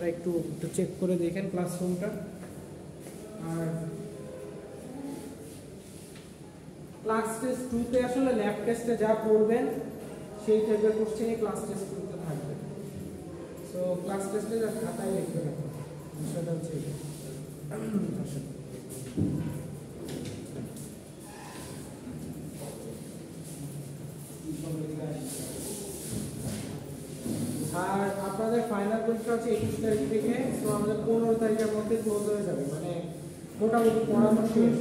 আপনারা একটু চেক করে দেখেন ক্লাসরুমটা। আর ক্লাস টেস্ট 2-তে আসলে ল্যাব টেস্টে যা পড়বেন সেই টাইপের কোশ্চেনই ক্লাস টেস্ট 2-তে থাকবে। সো ক্লাস টেস্টে যা খাতায় লিখতে হবে সেটা হচ্ছে আর আপনাদের ফাইনাল পরীক্ষা হচ্ছে 21 তারিখ থেকে। সো আমাদের 15 তারিখের মধ্যে ক্লোজ হয়ে যাবে, মানে মোটামুটি পড়ানো শেষ।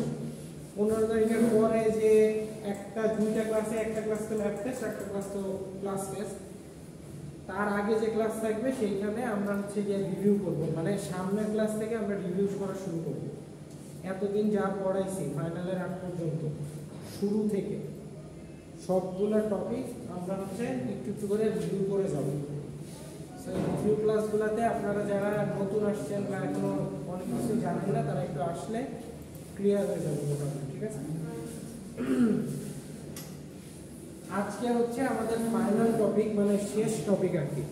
15 তারিখের পরে যে দুইটা ক্লাসে, একটা ক্লাস তো ল্যাব টেস্ট, একটা ক্লাস তো ক্লাস টেস্ট, তার আগে যে ক্লাস থাকবে সেইখানে আমরা হচ্ছে গিয়ে রিভিউ করব, মানে সামনের ক্লাস থেকে আমরা রিভিউ করা শুরু করব। এতদিন যা পড়াইছি ফাইনালের আগ পর্যন্ত শুরু থেকে সবগুলো টপিক আমরা হচ্ছে একটু একটু করে রিভিউ করে যাব। সো এই রিভিউ ক্লাসগুলোতে আপনারা যারা নতুন আসছেন বা এখনো অনেক কিছু জানেন না, তারা একটু আসলে ক্লিয়ার হয়ে যাবে মোটামুটি, ঠিক আছে? আজকে হচ্ছে আমাদের ফাইনাল টপিক, মানে শেষ টপিক আর কি।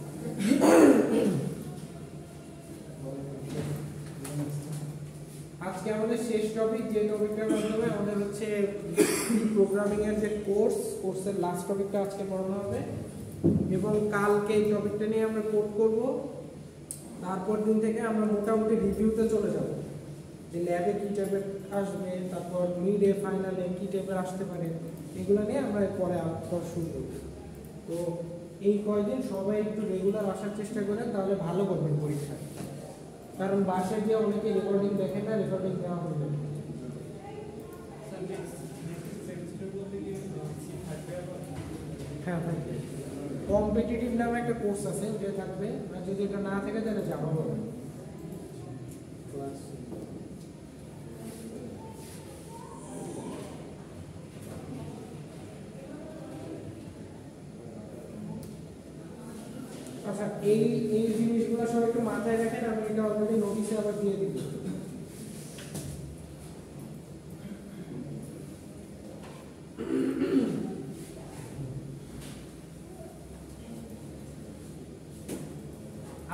আজকে আমাদের শেষ টপিক, যে টপিকটার মাধ্যমে আমাদের হচ্ছে প্রোগ্রামিং এর যে কোর্সের লাস্ট টপিকটা আজকে পড়ানো হবে, এবং কালকে এই টপিকটা নিয়ে আমরা কোড করব। তারপর দিন থেকে আমরা মোটামুটি রিভিউতে চলে যাব, যে ল্যাবে কী টাইপের আসবে, তারপর মিডে ফাইনালে কী টাইপের আসতে পারে, এগুলো নিয়ে আমরা পরে আলোচনা শুরু করব। তো এই কয়দিন সবাই একটু রেগুলার আসার চেষ্টা করেন, তাহলে ভালো করবেন পরীক্ষায়। কারণ বাসায় গিয়ে অনেকে রেকর্ডিং দেখে না, রেকর্ডিং দেওয়া হবে না। হ্যাঁ থাকবে, কম্পিটিটিভ নামে একটা কোর্স আছে, ওটা থাকবে। আর যদি এটা না থাকে তাহলে যাওয়া হবে। আচ্ছা, এই জিনিসগুলো সব একটু মাথায় রাখেন। আমি এটা অলরেডি নোটিশে আবার দিয়ে দিব।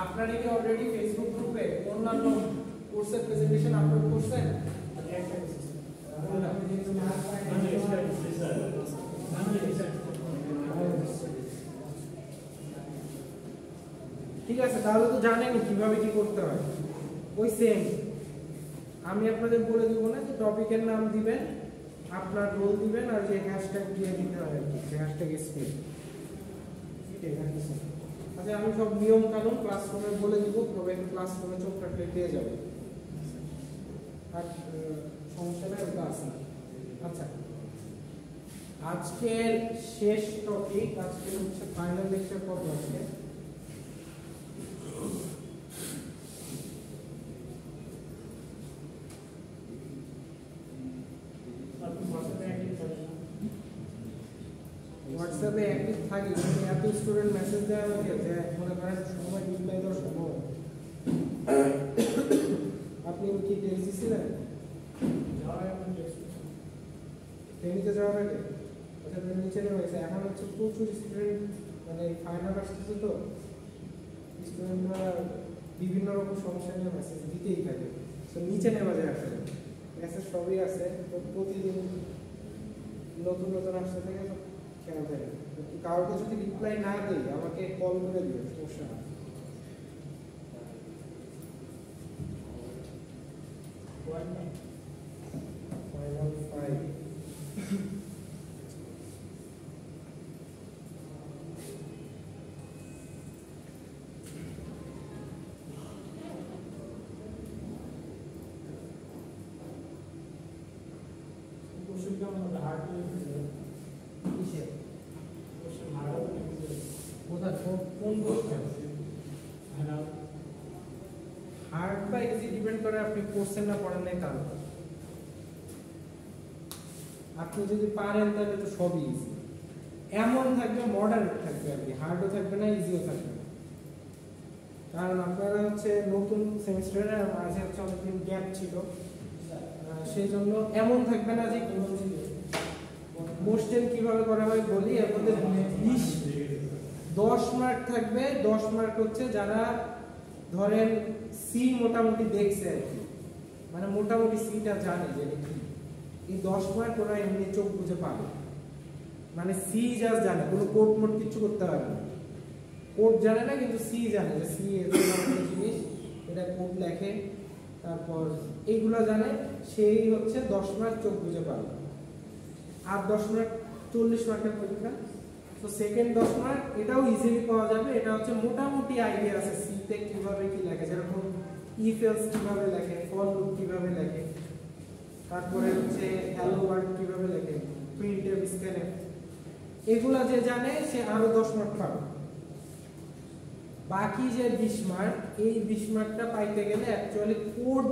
আপনারা কি অলরেডি ফেসবুক গ্রুপে অন্যান্য কোর্সের প্রেজেন্টেশন আপলোড করছেন? ঠিক আছে, তাহলে তো জানেনই কিভাবে কি করতে হয়। ওই সেম আমি আপনাদের বলে দিব না, যে টপিকের নাম দিবেন, আপনার রোল দিবেন, আর যে হ্যাশট্যাগ দিয়ে দিতে হয় আর কি, যে হ্যাশট্যাগ স্পেস। আচ্ছা, আমি সব নিয়ম কানুন ক্লাসরুমে বলে দিব, তবে ক্লাসরুমে চোখ রাখলে পেয়ে যাবে, আর সমস্যা নেই, ওটা আছে। আচ্ছা, আজকের শেষ টপিক, আজকে হচ্ছে ফাইনাল লেকচার কত আজকে? হোয়াটসঅ্যাপে অ্যাক্টিভ থাকি, এত স্টুডেন্ট মেসেজ দেয় আমাকে যে মনে করেন সময় রিপ্লাই দেওয়া সম্ভব। আপনি কি টেস্ট দিচ্ছিলেন? ট্রেনিংতে যাওয়ার আগে? আচ্ছা, নিচে নেমে গেছে। এখন হচ্ছে প্রচুর স্টুডেন্ট, মানে ফাইনাল আসতেছে, তো স্টুডেন্টরা বিভিন্ন রকম সমস্যা নিয়ে মেসেজ দিতেই থাকে। তো নিচে নেমে যায়, আসলে মেসেজ সবই আছে, প্রতিদিন নতুন নতুন আসতে থাকে, তো খেয়াল থাকে। কাউকে যদি রিপ্লাই না দিই, আমাকে কল করে দিও, সমস্যা না। ফাইনাল 5 হার্ড বা ইজি ডিপেন্ড করে আপনি কোর্সের না পড়েন নাই তার উপর। আপনি যদি পারেন তাহলে তো সবই ইজি। এমন থাকবে, মডারেট থাকবে আর কি, হার্ডও থাকবে না, ইজিও থাকবে না। কারণ আপনারা হচ্ছে নতুন সেমিস্টারে, মাঝে হচ্ছে অনেকদিন গ্যাপ ছিল, সেই জন্য এমন থাকবে না যে কোশ্চেন কিভাবে করা হয় বলি। এর মধ্যে 10 মার্ক থাকবে। 10 মার্ক হচ্ছে যারা ধরেন সি মোটামুটি দেখছে আর কি, মানে মোটামুটি সিটা জানে যে কি, এই 10 মার্ক ওরা এমনি চোখ বুঝে পাবে, মানে সি জাস্ট জানে, কোনো কোড মোড কিছু করতে হবে না, কোড জানে না কিন্তু সি জানে যে সি এর জিনিস, এটা কোড লেখে, তারপর এইগুলো জানে, সেই হচ্ছে 10 মার্ক চোখ বুঝে পাবে। আর 10 মার্ক 40 মার্কের পরীক্ষা, তো সেকেন্ড 10 মার্ক এটাও ইজিলি পাওয়া যাবে, এটা হচ্ছে মোটামুটি আইডিয়া আছে সি তে কিভাবে কি লেখে, যেরকম ইফ এলস কিভাবে লেখে, ফর লুপ কিভাবে লেখে, তারপরে হচ্ছে হ্যালো ওয়ার্ল্ড কিভাবে লেখে, প্রিন্টএফ স্ক্যানএফ, এগুলা যে জানে সে আরো 10 মার্ক পাবে। বাকি যে 20 মার্ক, এই 20 মার্কটা পাইতে গেলে অ্যাকচুয়ালি কোড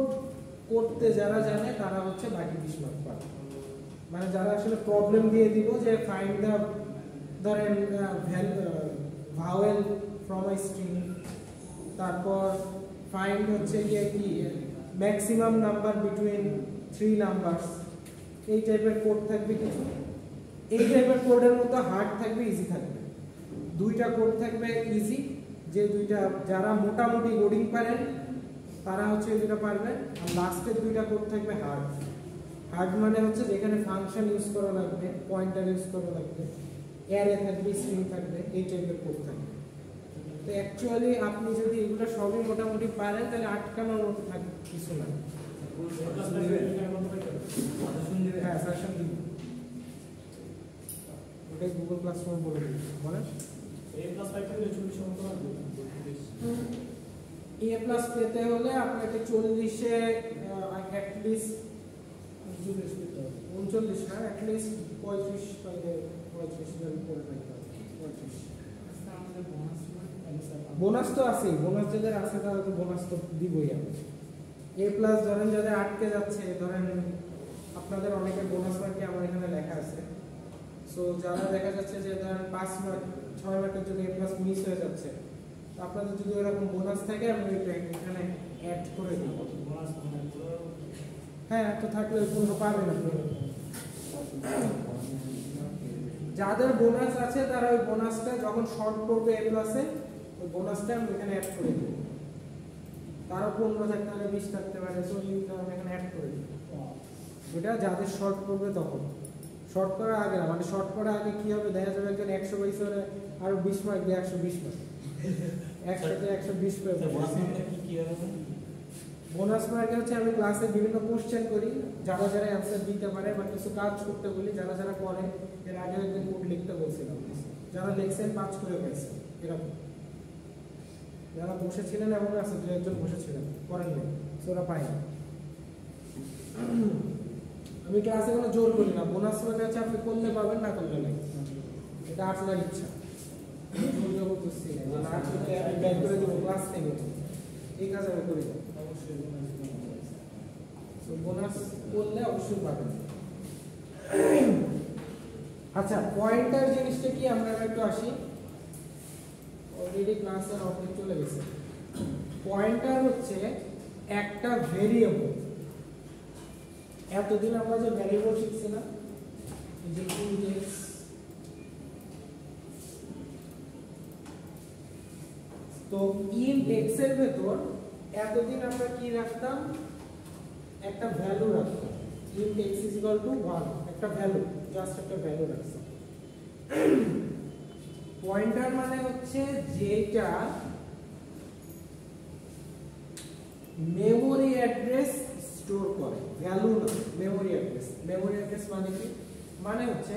করতে যারা জানে তারা হচ্ছে বাকি 20 মার্ক পাবে, মানে যারা আসলে প্রবলেম দিয়ে দিব যে ফাইন্ড দ্য, ধরেন ভাওয়েল ফ্রম আ স্ট্রিং, তারপর ফাইন্ড হচ্ছে যে কি ম্যাক্সিমাম নাম্বার বিটুইন 3 নাম্বারস, এই টাইপের কোড থাকবে কিছু। এই টাইপের কোডের মধ্যে হার্ড থাকবে, ইজি থাকবে, দুইটা কোড থাকবে ইজি, যে দুইটা যারা মোটামুটি কোডিং পারেন তারা হচ্ছে এই দুটো পারবে, আর লাস্টের দুইটা কোড থাকবে হার্ড। হার্ড মানে হচ্ছে যেখানে ফাংশন ইউজ করা লাগবে, পয়েন্টার ইউজ করা লাগবে, অ্যারে থাকবে, স্ট্রিং থাকবে, এই টাইপের কোড থাকবে। তো অ্যাকচুয়ালি আপনি যদি এগুলো সবই মোটামুটি পারেন তাহলে আটকানোর মতো থাকবে কিছু না। হ্যাঁ, সাজেশন দিব, ওটাই গুগল ক্লাসরুম বলে দিই। বলেন এ প্লাস পেতে হলে আপনাকে 40-এ অ্যাটলিস্ট 39 না, অ্যাটলিস্ট 35 পাইলে 35 জন করে পাইতে হবে। 35 বোনাস তো আছেই, বোনাস যাদের আছে তারা তো বোনাস তো দিবই। আমি এ প্লাস ধরেন যাদের আটকে যাচ্ছে, ধরেন আপনাদের অনেকের বোনাস মার্কে আমার এখানে লেখা আছে, সো যারা দেখা যাচ্ছে যে ধরেন 5 মার্ক 6 মার্কের জন্য এ প্লাস মিস হয়ে যাচ্ছে, তো আপনাদের যদি এরকম বোনাস থাকে আমি এটা এখানে অ্যাড করে দিব। হ্যাঁ, তো থাকলে কোনো পাবেন আপনি। যাদের বোনাস আছে তারা ওই বোনাসটা যখন শর্ট করবে এ প্লাসে, ওই বোনাসটা আমি এখানে অ্যাড করে দেব। তারও 15 থাকতে পারে, 20 থাকতে পারে, তো এইটা আমি এখানে অ্যাড করে দেব। ওটা যাদের শর্ট করবে তখন, শর্ট করার আগে না, মানে শর্ট করার আগে কি হবে, দেখা যাবে একজন 100 বাইস করে আরো 20 মার্ক দিয়ে 120 মার্ক, একসাথে 120 পেয়ে যাবে। বোনাস মার্কে হচ্ছে আমি ক্লাসে বিভিন্ন কোশ্চেন করি, যারা যারা অ্যান্সার দিতে পারে বা কিছু কাজ করতে বলি, যারা যারা করে, এর আগে একদিন কোড লিখতে বলছিলাম, যারা লিখছেন 5 করে পেয়েছে, এরকম যারা বসেছিলেন এমন আছে 2 একজন বসেছিলেন করেন নাই, ওরা পায়নি। আমি ক্লাসে কোনো জোর করি না, বোনাস মানে হচ্ছে আপনি করলে পাবেন, না করলে নাই, এটা আপনার ইচ্ছা, জোর জবরদস্তি নেই, না করলে আমি ব্যাক করে দেবো ক্লাস থেকে, এই কাজ আমি করি না। বোনাস করলে অবশ্যই পাবেন। আচ্ছা, পয়েন্টার জিনিসটা কি আমরা একটু আসি, অলরেডি ক্লাসের অর্ধেক চলে গেছে। পয়েন্টার হচ্ছে একটা ভেরিয়েবল, এতদিন আমরা যে ভ্যারিয়েবল শিখছি না, যে ইনডেক্স, তো ইনডেক্স এর ভেতর এতদিন আমরা কি রাখতাম, একটা ভ্যালু রাখতাম, ইনডেক্স ইজ ইকুয়াল টু 1, একটা ভ্যালু, জাস্ট একটা ভ্যালু রাখতাম। পয়েন্টার মানে হচ্ছে যেটা মেমোরি অ্যাড্রেস স্টোর করে, ভ্যালু না, মেমোরি অ্যাড্রেস। মেমোরি অ্যাড্রেস মানে কি, মানে হচ্ছে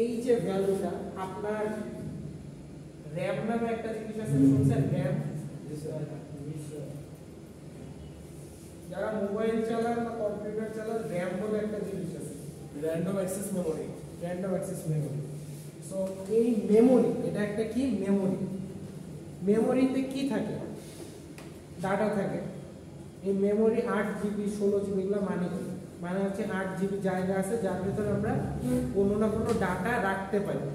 এই যে ভ্যালুটা আপনার র‍্যাম নামে একটা জিনিস আছে, শুনছেন র‍্যাম? যারা মোবাইল চালান বা কম্পিউটার চালান, র‍্যাম বলে একটা জিনিস আছে, random access memory, random access memory. So এই মেমোরি, এটা একটা কি মেমোরি, মেমোরিতে কি থাকে, ডাটা থাকে। এই মেমোরি 8 জিবি 16 জিবি এগুলো মানে হচ্ছে 8 জিবি জায়গা আছে যার ভিতরে আমরা কোনো না কোনো ডাটা রাখতে পারি,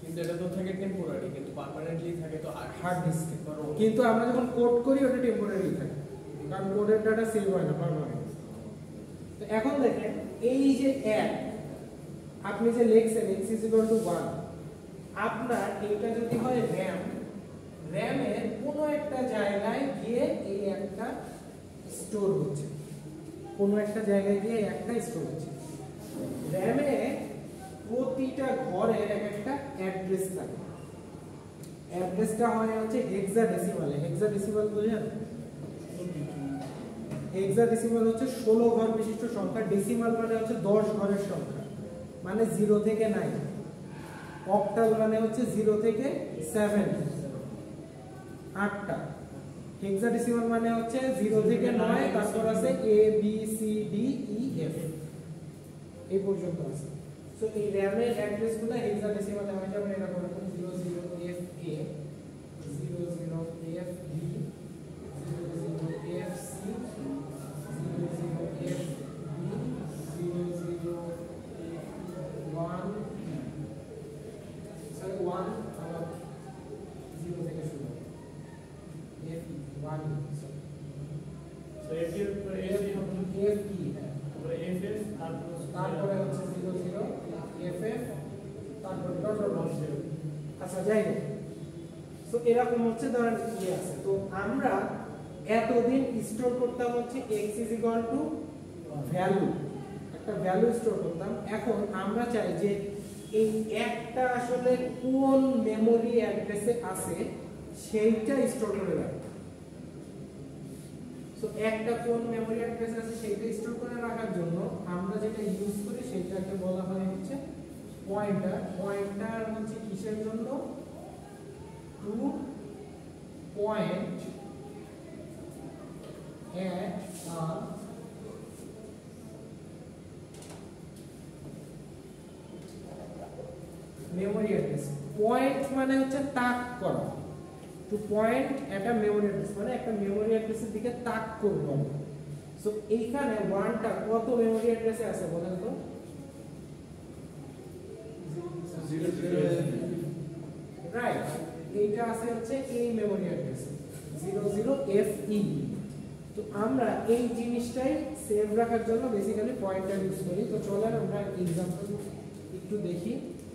কিন্তু এটা তো থাকে টেম্পোরারি, কিন্তু পার্মানেন্টলি থাকে তো হার্ড ডিস্কে। কিন্তু আমরা যখন কোড করি ওটা টেম্পোরারি থাকে, কারণ কোডের ডাটা সেভ হয় না পার্মানেন্ট। তো এখন দেখেন এই যে এক আপনি যে লিখছেন x = 1, আপনার এটা যদি হয় র‍্যাম, র্যামের কোনো একটা জায়গায় গিয়ে এই একটা স্টোর হচ্ছে, কোনো একটা জায়গায় গিয়ে একটা স্টোর হচ্ছে। র্যামে প্রতিটা ঘরের এক একটা অ্যাড্রেস থাকে, অ্যাড্রেসটা হয় হচ্ছে হেক্সাডেসিমালে। হেক্সাডেসিমাল বুঝেন? হেক্সাডেসিমাল হচ্ছে 16 ঘর বিশিষ্ট সংখ্যা, ডেসিমাল মানে হচ্ছে 10 ঘরের সংখ্যা, মানে 0 থেকে 9। অক্টাল মানে হচ্ছে 0 থেকে 7, 8টা। হেক্সাডেসিমাল মানে হচ্ছে 0 থেকে 9, তারপর আছে A B C D E F, এই পর্যন্ত আছে। সো এই র্যামের অ্যাড্রেসগুলো হেক্সাডেসিমালে হয়, যেমন এরকম 00FA, 00FB, 00FC, 00FB, 00A1, sorry 1 আবার 0 থেকে শুরু, F1, তো এর পরে FE, FF তারপরে হচ্ছে 00 FF, তারপর ডট ডট ডট। আচ্ছা যাই হোক, সো এরকম হচ্ছে ধরেন কি আছে। তো আমরা এতদিন স্টোর করতাম হচ্ছে x ভ্যালু, একটা ভ্যালু স্টোর করতাম। এখন আমরা চাই যে এই একটা আসলে কোন মেমোরি অ্যাড্রেসে আছে সেইটা স্টোর করে রাখতে। সো একটা কোন মেমোরি অ্যাড্রেস আছে সেইটা স্টোর করে রাখার জন্য আমরা যেটা ইউজ করি সেটাকে বলা হয় হচ্ছে পয়েন্টার। পয়েন্টার হচ্ছে কিসের জন্য? To point at a memory address. Point মানে হচ্ছে তাক করা, to point at a memory address মানে একটা মেমোরি অ্যাড্রেসের দিকে তাক করব আমরা। সো এইখানে 1টা কত মেমোরি অ্যাড্রেসে আছে বলেন তো? 00 রাইট, এইটা আছে হচ্ছে এই মেমোরি অ্যাড্রেসে 00FE। তো আমরা এই জিনিসটাই সেভ রাখার জন্য বেসিক্যালি পয়েন্টার ইউজ করি। তো চলেন আমরা एग्जांपल একটু দেখি।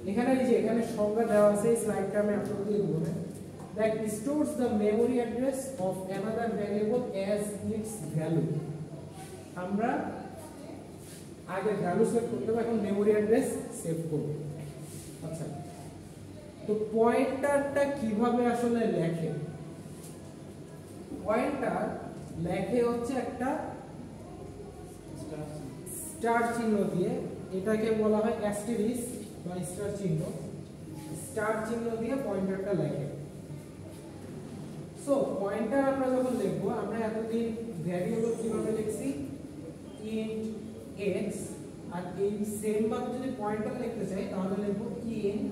এখানে এই যে এখানে সংজ্ঞা দেওয়া আছে, এই স্লাইডটা আমি আপনাদের দেব না। that stores the memory address of another variable as its value। আমরা আগে ভ্যালু সেভ করতে হবে, এখন মেমোরি অ্যাড্রেস সেভ করব। আচ্ছা, তো পয়েন্টারটা কিভাবে আসলে লেখে? পয়েন্টার লেখে হচ্ছে একটা স্টার চিহ্ন দিয়ে, এটাকে বলা হয় অ্যাস্টেরিস্ক বা স্টার চিহ্ন। স্টার চিহ্ন দিয়ে পয়েন্টারটা লেখে। সো পয়েন্টার আমরা যখন লিখবো, আমরা এতদিন ভ্যারিয়েবল কিভাবে লিখছি? ইন্ট x, আর এই সেম ভাবে যদি পয়েন্টার লিখতে চাই তাহলে লিখবো ইন্ট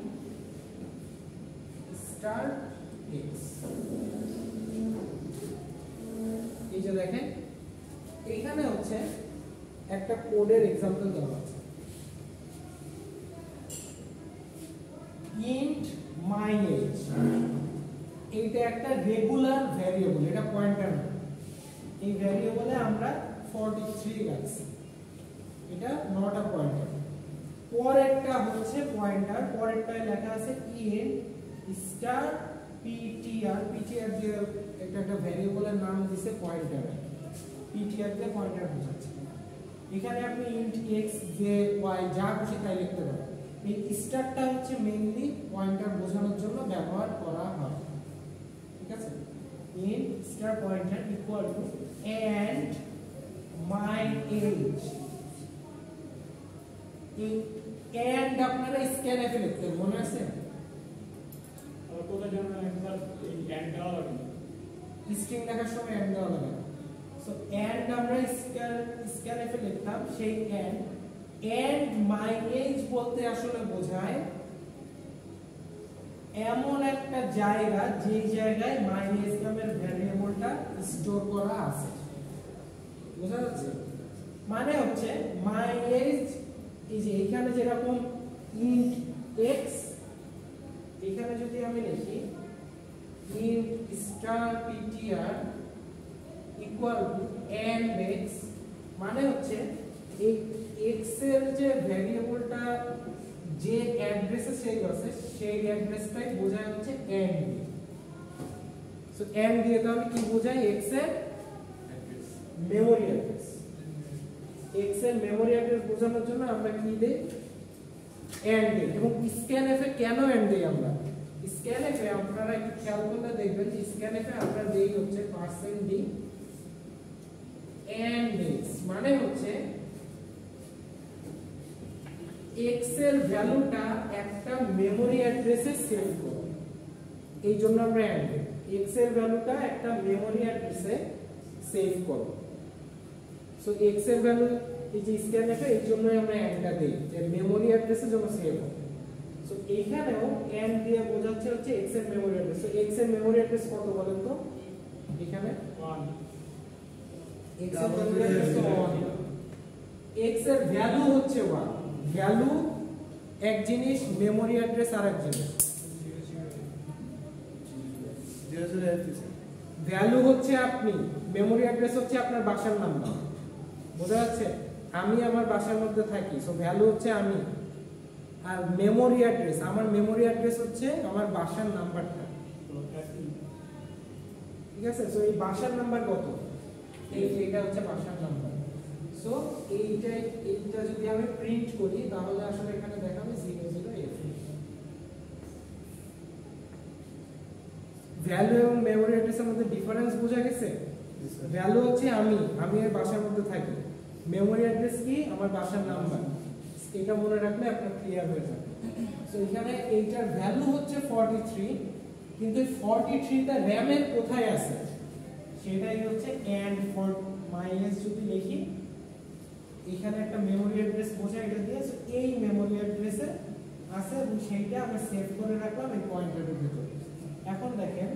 স্টার x। এই যে দেখেন এখানে হচ্ছে একটা কোডের एग्जांपल দেওয়া আছে। int myAge, এইটা একটা রেগুলার ভ্যারিয়েবল, এটা পয়েন্টার না। এই ভ্যারিয়েবলে আমরা 43 রাখছি, এটা নট আ পয়েন্টার। পরেরটা হচ্ছে পয়েন্টার, পরেরটায় লেখা আছে int স্টার ptr। ptr দিয়ে একটা ভ্যারিয়েবলের নাম দিছে পয়েন্টার, ptr দিয়ে পয়েন্টার বোঝাচ্ছে। এখানে আপনি int x j y যা খুশি তাই লিখতে পারেন। এই স্টারটা হচ্ছে মেইনলি পয়েন্টার বোঝানোর জন্য ব্যবহার করা হয়, ঠিক আছে? int star pointer equal to and my age। এই and আপনারা স্ক্যানএফ লিখতে মনে আছে? আর কোথায় জানা একবার এই এন্ড দেওয়া লাগে, স্ট্রিং লেখার সময় and দেওয়া লাগে। সো and আমরা স্ক্যানএফ লিখতাম, সেই and my age বলতে আসলে বোঝায় এমন একটা জায়গা যে জায়গায় my age নামের ভ্যারিয়েবলটা স্টোর করা আছে। বুঝা যাচ্ছে? মানে হচ্ছে my age, এই যে এখানে যেরকম int x, এখানে যদি আমি লিখি int star ptr equal to and x, মানে হচ্ছে এই x এর যে ভ্যারিয়েবলটা যে অ্যাড্রেসে সেভ আছে সেই অ্যাড্রেসটাই বোঝায় হচ্ছে and। সো এন দিয়ে তাহলে কি বোঝায় এক্স এর মেমোরি অ্যাড্রেস। এক্স এর মেমোরি অ্যাড্রেস বোঝানোর জন্য আমরা কি দেই এন দেই। এবং স্ক্যানএফ এ কেন এন দেই আমরা? স্ক্যানএফ এ আপনারা একটু খেয়াল করলে দেখবেন যে স্ক্যানএফ এ আমরা দেই হচ্ছে %d and x, মানে হচ্ছে x এর ভ্যালুটা একটা মেমোরি অ্যাড্রেসে সেভ করব, এই জন্য আমরা এন্ড দেই। x এর ভ্যালুটা একটা মেমোরি অ্যাড্রেসে সেভ করব। সো x এর ভ্যালু এই যে স্ক্যানএফ এর, এই জন্যই আমরা এন্ডটা দেই যে মেমোরি অ্যাড্রেসে যেন সেভ হয়। সো এইখানেও এন্ড দিয়ে বোঝাচ্ছে হচ্ছে x এর মেমোরি অ্যাড্রেস। সো x এর মেমোরি অ্যাড্রেস কত বলেন তো? এখানে 1, x এর মেমোরি অ্যাড্রেস 1, x এর ভ্যালু হচ্ছে 1। ভ্যালু এক জিনিস, মেমোরি অ্যাড্রেস আরেক জিনিস। ভ্যালু হচ্ছে আপনি, মেমোরি অ্যাড্রেস হচ্ছে আপনার বাসার নাম্বার। বোঝা যাচ্ছে? আমি আমার বাসার মধ্যে থাকি, সো ভ্যালু হচ্ছে আমি। আর মেমোরি অ্যাড্রেস, আমার মেমোরি অ্যাড্রেস হচ্ছে আমার বাসার নাম্বারটা। ঠিক আছে? সো এই বাসার নাম্বার কত? এইটা হচ্ছে বাসার নাম্বার। সো এইটা যদি আমি প্রিন্ট করি তাহলে আসলে এখানে দেখাবে 00F। ভ্যালু এবং মেমোরি অ্যাড্রেসের মধ্যে ডিফারেন্স বোঝা গেছে? ভ্যালু হচ্ছে আমি এর বাসার মধ্যে থাকি। মেমোরি অ্যাড্রেস কি? আমার বাসার নাম্বার। এটা মনে রাখলে আপনার ক্লিয়ার হয়ে যাবে। সো এখানে এইটার ভ্যালু হচ্ছে 43, কিন্তু 43 টা র‍্যামের কোথায় আছে সেটাই হচ্ছে এন্ড ফর মাইনাস যদি লিখি এখানে একটা মেমোরি অ্যাড্রেস বোঝায় এটা দিয়ে। সো এই মেমোরি অ্যাড্রেসে আছে এবং সেইটা আমরা সেভ করে রাখলাম এই পয়েন্টারের ভিতরে। এখন দেখেন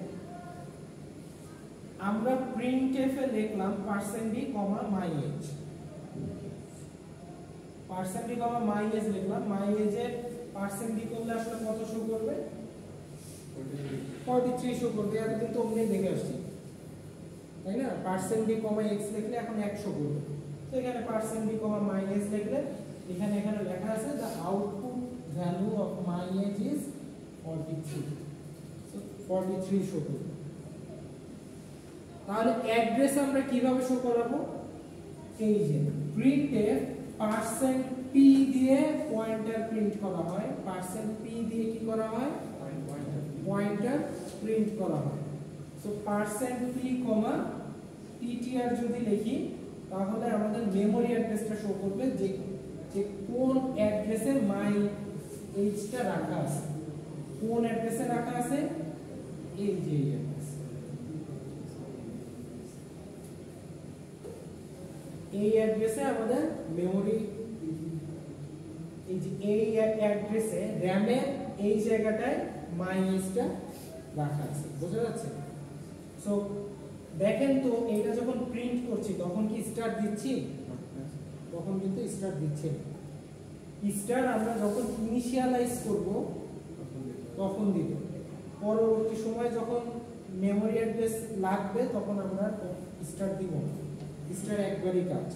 আমরা printf এ লিখলাম %d, myage। %d, myage লিখলাম। myage এর %d করলে আসলে কত শো করবে? 43 শো করবে। আর কিন্তু অমনি দেখে আসছি, তাই না? %d, x লিখলে এখন 100 করবে। তো এখানে %d, myage লিখলে এখানে লেখা আছে the output value of myage is 43। So 43 show করবে। তাহলে অ্যাড্রেস আমরা কিভাবে শো করাবো? এই যে printf %p দিয়ে পয়েন্টার প্রিন্ট করা হয়। %p দিয়ে কি করা হয়? পয়েন্টার প্রিন্ট করা হয়। সো %p, ptr যদি লিখি তাহলে আমাদের মেমোরি অ্যাড্রেসটা শো করবে যে কোন অ্যাড্রেসে মাই এইচটা রাখা আছে। কোন অ্যাড্রেসে রাখা আছে? এই যে অ্যাড্রেস, এই অ্যাড্রেসে আমাদের মেমোরি, এই যে এই অ্যাড্রেসে র‍্যামে এই জায়গাটায় মাই এইচটা রাখা আছে। বোঝা যাচ্ছে? সো দেখেন তো এটা যখন প্রিন্ট করছি তখন কি স্টার্ট দিচ্ছি? তখন কিন্তু স্টার্ট দিচ্ছে। স্টার আমরা যখন ইনিশিয়ালাইজ করব তখন দিব। পরবর্তী সময় যখন মেমোরি অ্যাড্রেস লাগবে তখন আমরা স্টার্ট দিব না। স্টার একবারই কাজ।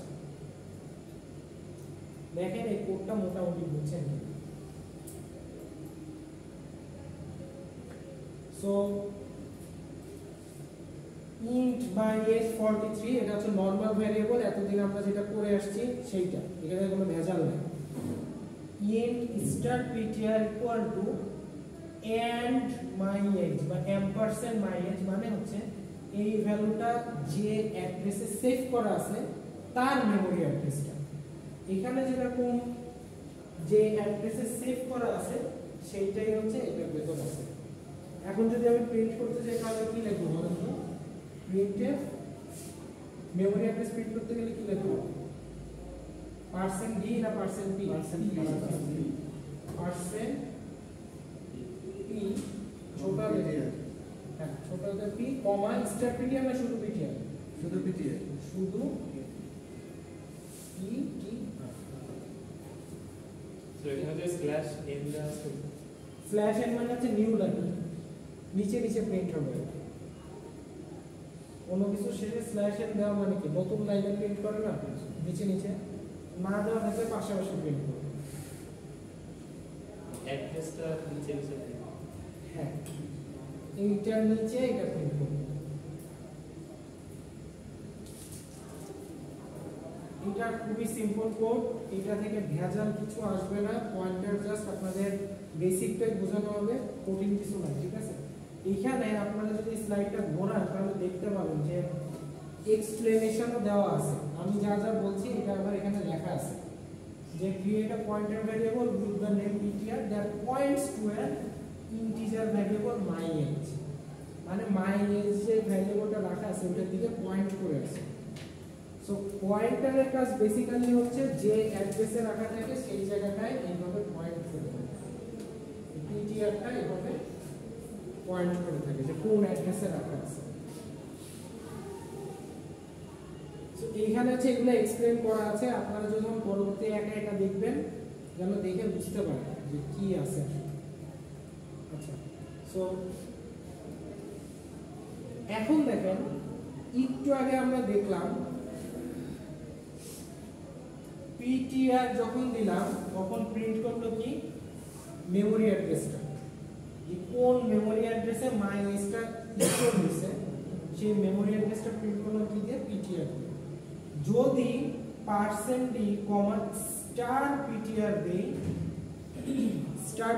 দেখেন এই কোডটা মোটামুটি বুঝছেন। সো int myage 43 এটা হচ্ছে নরমাল ভ্যারিয়েবল। এতদিন আমরা যেটা করে আসছি সেইটা, এখানে কোনো ভেজাল নেই। int star ptr equal to and myage বা %myage মানে হচ্ছে এই ভ্যালুটা যে অ্যাড্রেসে সেভ করা আছে তার মেমোরি অ্যাড্রেসটা। এখানে যেরকম যে অ্যাড্রেসে সেভ করা আছে সেইটাই হচ্ছে এটার ভেতর আছে। এখন যদি আমি প্রিন্ট করতে চাই তাহলে কি লিখবো বলেন তো? printf মেমোরি অ্যাড্রেস প্রিন্ট করতে গেলে কি লিখবো? %d না %p? %p ছোট লিখে, হ্যাঁ ছোট হাতের p, স্টার ptr না শুধু ptr? শুধু ptr, শুধু p t। সো এখানে স্ল্যাশ n দেওয়া আছে। স্ল্যাশ n মানে হচ্ছে নিউ লাইন, নিচে নিচে প্রিন্ট হবে। কোনো কিছু শেষে স্ল্যাশ n দেওয়া মানে কি নতুন লাইনে প্রিন্ট করে না, নিচে নিচে না দেওয়া থাকে পাশাপাশি প্রিন্ট করবে। অ্যাড্রেসটা নিচে নিচে, হ্যাঁ এইটার নিচে এটা প্রিন্ট করবে। এটা খুবই সিম্পল কোড, এটা থেকে ভেজাল কিছু আসবে না, পয়েন্টার জাস্ট আপনাদের বেসিকটাই বোঝানো হবে, কঠিন কিছু না, ঠিক আছে। এখানে আপনারা যদি স্লাইডটা ঘোরান তাহলে দেখতে পাবেন যে এক্সপ্লেনেশনও দেওয়া আছে। আমি যা যা বলছি এটা আবার এখানে লেখা আছে যে create a pointer variable with the name ptr that points to an integer variable myAge, মানে myAge যে ভ্যারিয়েবলটা রাখা আছে ওটার দিকে পয়েন্ট করে আছে। সো পয়েন্টারের কাজ বেসিক্যালি হচ্ছে যে অ্যাড্রেসে রাখা থাকে সেই জায়গাটায় এইভাবে পয়েন্ট করে থাকে, ptrটা এইভাবে পয়েন্ট করে থাকে যে কোন অ্যাড্রেসে রাখা আছে। সো এইখানে হচ্ছে এগুলো এক্সপ্লেন করা আছে, আপনারা যখন পরবর্তী একা একা দেখবেন যেন দেখে বুঝতে পারেন যে কি আছে। আচ্ছা, সো এখন দেখেন একটু আগে আমরা দেখলাম ptr যখন দিলাম তখন প্রিন্ট করলো কি মেমরি অ্যাড্রেসটা, যে কোন মেমরি অ্যাড্রেসে myAgeটা স্টোর হয়েছে সেই মেমরি অ্যাড্রেসটা প্রিন্ট করলো কি দিয়ে ptr দিয়ে। যদি %d, $ptr দেই,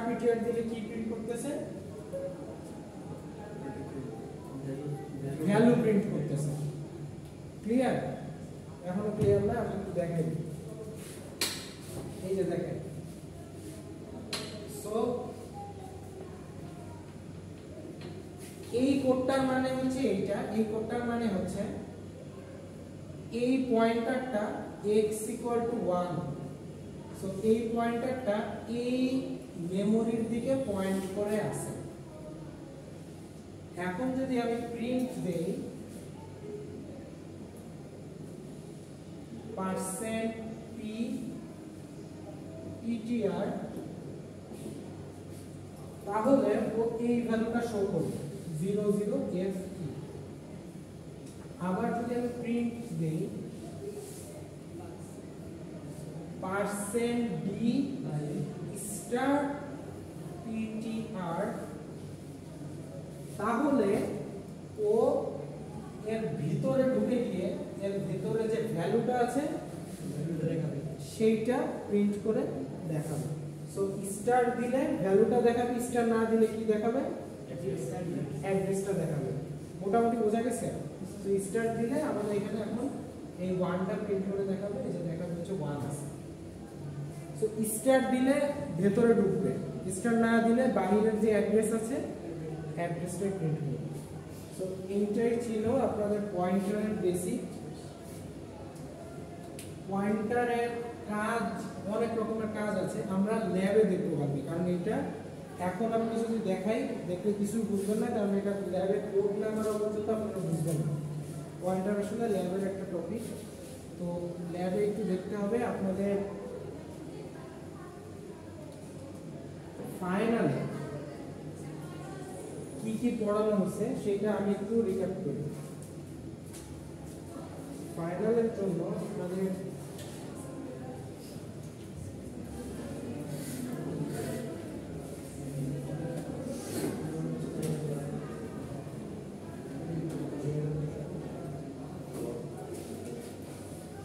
$ptr দিলে কি প্রিন্ট করতেছে? ভ্যালু প্রিন্ট করতেছে। ক্লিয়ার? এখনো ক্লিয়ার না? আমি একটু দেখাই দিই। এই যে দেখেন, সো এই কোডটার মানে হচ্ছে এইটা, এই কোডটার মানে হচ্ছে এই পয়েন্টারটা x = 1, সো এই পয়েন্টারটা এই মেমরির দিকে পয়েন্ট করে আছে। এখন যদি আমি প্রিন্ট দেই %ptr, তাহলে ও এই ভ্যালুটা শো করবে 00fe। আবার যদি আমি প্রিন্ট দেই %d*ptr, তাহলে ও এর ভিতরে ঢুকে গিয়ে এর ভিতরে যে ভ্যালুটা আছে সেইটা প্রিন্ট করে দেখাবে। সো স্টার দিলে ভ্যালুটা দেখাবে, স্টার না দিলে কি দেখাবে? অ্যাড্রেসটা দেখাবে। মোটামুটি বোঝা গেছে? তো স্টার দিলে আমাদের এখানে এখন এই 1টা প্রিন্ট করে দেখাবে, এই যে দেখাবে হচ্ছে 1 আছে। সো স্টার দিলে ভেতরে ঢুকবে, স্টার না দিলে বাইরের যে অ্যাড্রেস আছে অ্যাড্রেসটা প্রিন্ট করবে। সো এইটাই ছিল আপনাদের পয়েন্টারের বেসিক। পয়েন্টারের কাজ, অনেক রকমের কাজ আছে, আমরা ল্যাবে দেখতে পারবি, কারণ এটা এখন আপনি যদি দেখাই দেখলে কিছু বুঝবেন না, কারণ এটা ল্যাবে কোড না করা পর্যন্ত আপনারা বুঝবেন না। পয়েন্টার আসলে ল্যাবের একটা টপিক, তো ল্যাবে একটু দেখতে হবে। আপনাদের ফাইনালে কি কি পড়ানো হচ্ছে সেটা আমি একটু রিক্যাপ করি। ফাইনালের জন্য আপনাদের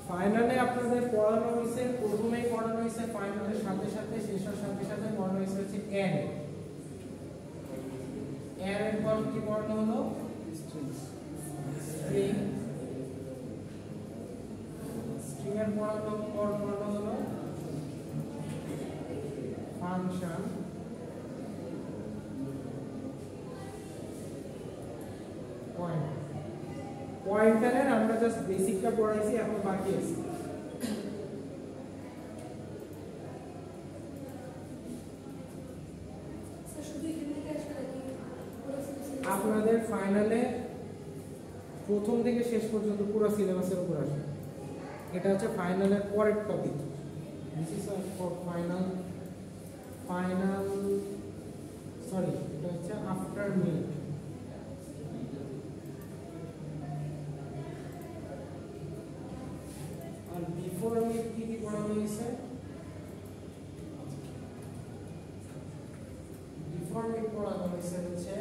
ফাইনালে আপনাদের পড়ানো হয়েছে, প্রথমেই পড়ানো হয়েছে ফাইনালের সাথে সাথে, শেষের সাথে সাথে পড়ানো হয়েছে হচ্ছে অ্যারে। অ্যারের পর কি পড়ানো হলো? স্ট্রিং। স্ট্রিং এর পর পড়ানো হলো ফাংশন। পয়েন্টার। পয়েন্টারের আমরা জাস্ট বেসিকটা পড়াইছি, এখন বাকি আছে আপনাদের ফাইনালে প্রথম থেকে শেষ পর্যন্ত পুরো সিলেবাসের উপর আসবে। এটা হচ্ছে ফাইনালের পরের topic. This is for final sorry, এটা হচ্ছে আফটার মিড। আর বিফোর মিড কি কি পড়ানো হয়েছে? বিফোর মিড পড়ানো হয়েছে হচ্ছে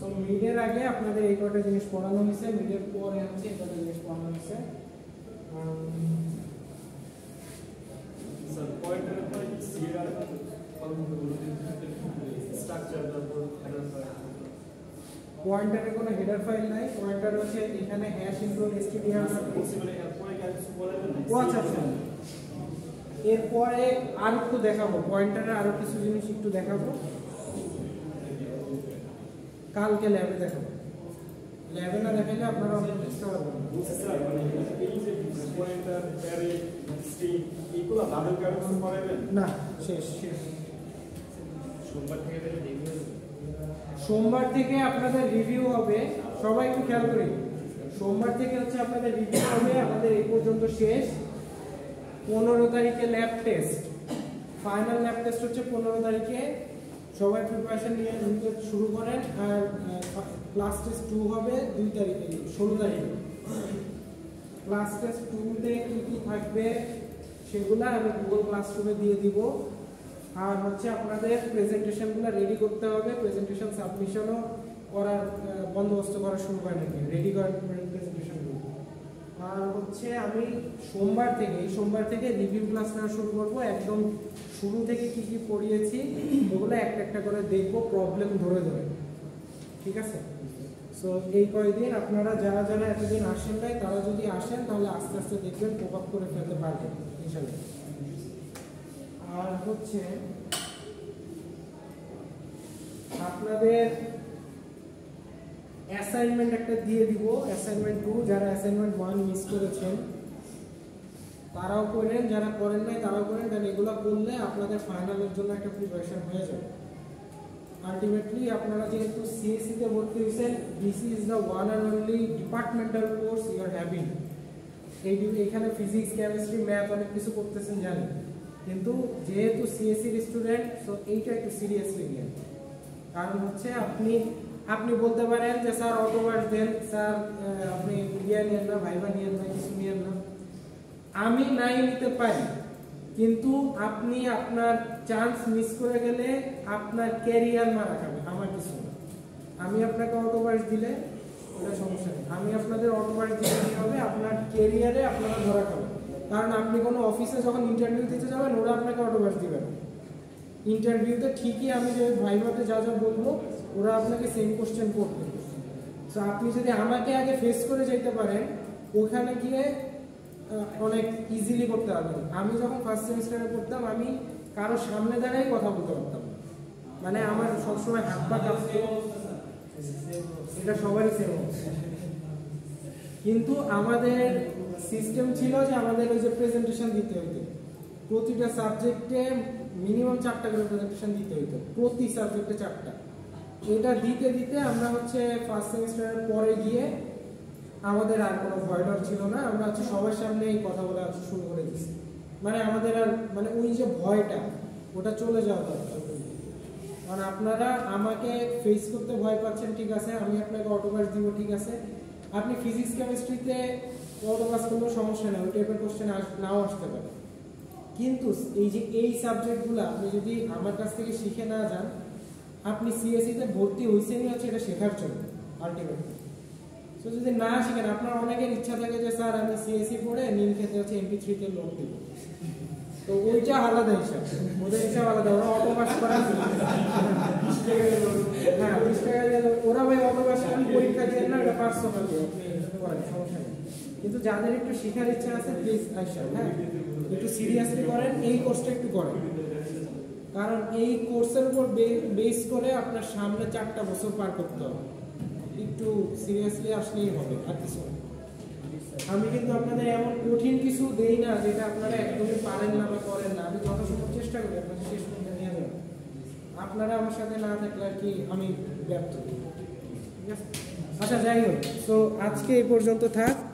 সো মিডের আগে আপনাদের এই কয়টা জিনিস পড়ানো হয়েছে, মিডের পরে হচ্ছে এই কয়টা জিনিস পড়ানো হয়েছে। স্যার পয়েন্টের পরে সিআর স্ট্রাকচার তারপর হেডার ফাইল। পয়েন্টারে কোনো হেডার ফাইল নাই, পয়েন্টার হচ্ছে এখানে হ্যাশ ইনপুট stdr পসিবল এরপরে কিছু বলবেন না। ও আচ্ছা আচ্ছা, এরপরে আর একটু দেখাবো, পয়েন্টারে আরো কিছু জিনিস একটু দেখাবো, কালকে ল্যাবে দেখাবো। ল্যাবে না দেখাইলে আপনারা অনেক বুঝতে পারবেন না। স্যার মানে এই যে পয়েন্টার অ্যারে স্ট্রিং এগুলো লাভেল কার্ড কিছু করাবেন না, শেষ শেষ। সোমবার থেকে রিভিউ সোমবার থেকে আপনাদের রিভিউ হবে, সবাই একটু খেয়াল করি, সোমবার থেকে হচ্ছে আপনাদের রিভিউ হবে, আমাদের এই পর্যন্ত শেষ। 15 তারিখে lab test, final lab test হচ্ছে 15 তারিখে। সবাই প্রিপারেশন নিয়ে নিতে শুরু করেন। আর ক্লাস টেস্ট 2 হবে 2 তারিখে, 16 তারিখে। ক্লাস টেস্ট 2-তে কি কি থাকবে সেগুলো আমি গুগল ক্লাসরুমে দিয়ে দিব। আর হচ্ছে আপনাদের প্রেজেন্টেশনগুলো রেডি করতে হবে, প্রেজেন্টেশন সাবমিশনও করার বন্দোবস্ত করা শুরু করে নাকি, রেডি করার প্রেজেন্টেশনগুলো। আর হচ্ছে আমি এই সোমবার থেকে রিভিউ ক্লাস নেওয়া শুরু করবো, একদম শুরু থেকে কি কি পড়িয়েছি ওগুলো একটা একটা করে দেখবো, প্রবলেম ধরে ধরে। ঠিক আছে? সো এই কয়েকদিন আপনারা যারা যারা এতদিন আসেন নাই তারা যদি আসেন তাহলে আস্তে আস্তে দেখবেন কোপ আপ করে ফেলতে পারবেন ইনশাআল্লাহ। আর হচ্ছে আপনাদের অ্যাসাইনমেন্ট একটা দিয়ে দিব, অ্যাসাইনমেন্ট 2। যারা অ্যাসাইনমেন্ট 1 মিস করেছেন তারাও করেন, যারা করেন নাই তারাও করেন, কারণ এগুলো করলে আপনাদের ফাইনালের জন্য একটা প্রিপারেশন হয়ে যাবে। আলটিমেটলি আপনারা যেহেতু সিএসসি তে ভর্তি হয়েছেন, this is the one and only departmental course you are having. এইখানে ফিজিক্স, কেমিস্ট্রি, ম্যাথ অনেক কিছু করতেছেন জানি, কিন্তু যেহেতু সিএসসির স্টুডেন্ট, সো এইটা একটু সিরিয়াসলি নিন। কারণ হচ্ছে আপনি বলতে পারেন যে স্যার অটোবাস দেন, স্যার আপনি ইয়ে নিয়েন না, ভাইবা নিয়েন না, কিছু নিয়েন না। আমি নাই নিতে পারি, কিন্তু আপনি আপনার চান্স মিস করে গেলে আপনার ক্যারিয়ার মারা খাবে, আমার কিছু না। আমি আপনাকে অটোবাস দিলে ওটা সমস্যা নেই, আমি আপনাদের অটোবাস দিলে কি হবে, আপনার ক্যারিয়ারে আপনারা ধরা খাবেন। কারণ আপনি কোনো অফিসে যখন ইন্টারভিউ দিতে যাবেন ওরা আপনাকে অটোবাস দিবে না। ইন্টারভিউতে ঠিকই আমি যে ভাইভাতে যা যা বলবো ওরা আপনাকে সেম কোশ্চেন করবে। সো আপনি যদি আমাকে আগে ফেস করে যেতে পারেন, ওখানে গিয়ে অনেক ইজিলি করতে পারবেন। আমি যখন ফার্স্ট সেমিস্টারে পড়তাম আমি কারো সামনে দাঁড়াই কথা বলতে পারতাম, মানে আমার সবসময় হাত পা কাঁপতো, এটা সবারই সেম। কিন্তু আমাদের সিস্টেম ছিল যে আমাদের ওই যে প্রেজেন্টেশন দিতে হইতো, প্রতিটা সাবজেক্টে মিনিমাম 4টা করে প্রেজেন্টেশন দিতে হইতো, প্রতি সাবজেক্টে 4টা। এটা দিতে দিতে আমরা হচ্ছে ফার্স্ট সেমিস্টারের পরে গিয়ে আমাদের আর কোনো ভয় ডর ছিল না, আমরা হচ্ছে সবার সামনে এই কথা বলা শুরু করে দিচ্ছি। মানে আমাদের আর মানে ওই যে ভয়টা ওটা চলে যাওয়া দরকার। কারণ আপনারা আমাকে ফেস করতে ভয় পাচ্ছেন, ঠিক আছে, আমি আপনাকে অটোবাস দিব, ঠিক আছে। আপনি ফিজিক্স কেমিস্ট্রিতে অটোবাস করলেও সমস্যা নেই, ওই টাইপের কোশ্চেন নাও আসতে পারে। কিন্তু এই সাবজেক্টগুলো আপনি যদি আমার কাছ থেকে শিখে না যান, আপনি সিএসসিতে ভর্তি হয়েছেনই হচ্ছে এটা শেখার জন্য আলটিমেটলি। তো যদি না শিখেন, আপনার অনেকের ইচ্ছা থাকে যে স্যার আমি সিএসসি পড়ে নীল খেতে হচ্ছে MP3-তে লোড দিব, তো ওইটা আলাদা হিসাব, ওদের হিসাব আলাদা। ওরা অটোবাস করা হ্যাঁ 20 টাকা দিয়ে ওরা ভাই অটোবাস করেন, পরীক্ষা দিয়ে না, এটা পার্সোনালি আপনি করেন, সমস্যা নেই। কিন্তু যাদের একটু শেখার ইচ্ছা আছে প্লিজ আইসা, হ্যাঁ একটু সিরিয়াসলি করেন, এই কোর্সটা একটু করেন। কারণ এই কোর্সের উপর বেস করে আপনার সামনে 4টা বছর পার করতে হবে, একটু সিরিয়াসলি আসলেই হবে, আর কিছু। আমি কিন্তু আপনাদের এমন কঠিন কিছু দেই না যেটা আপনারা একদমই পারেন না বা করেন না। আমি যথাসম্ভব চেষ্টা করি আপনাদের শেষ পর্যন্ত নিয়ে যাবেন। আপনারা আমার সাথে না থাকলে আর কি আমি ব্যর্থ। ঠিক আছে, আচ্ছা যাই হোক, তো আজকে এই পর্যন্ত থাক।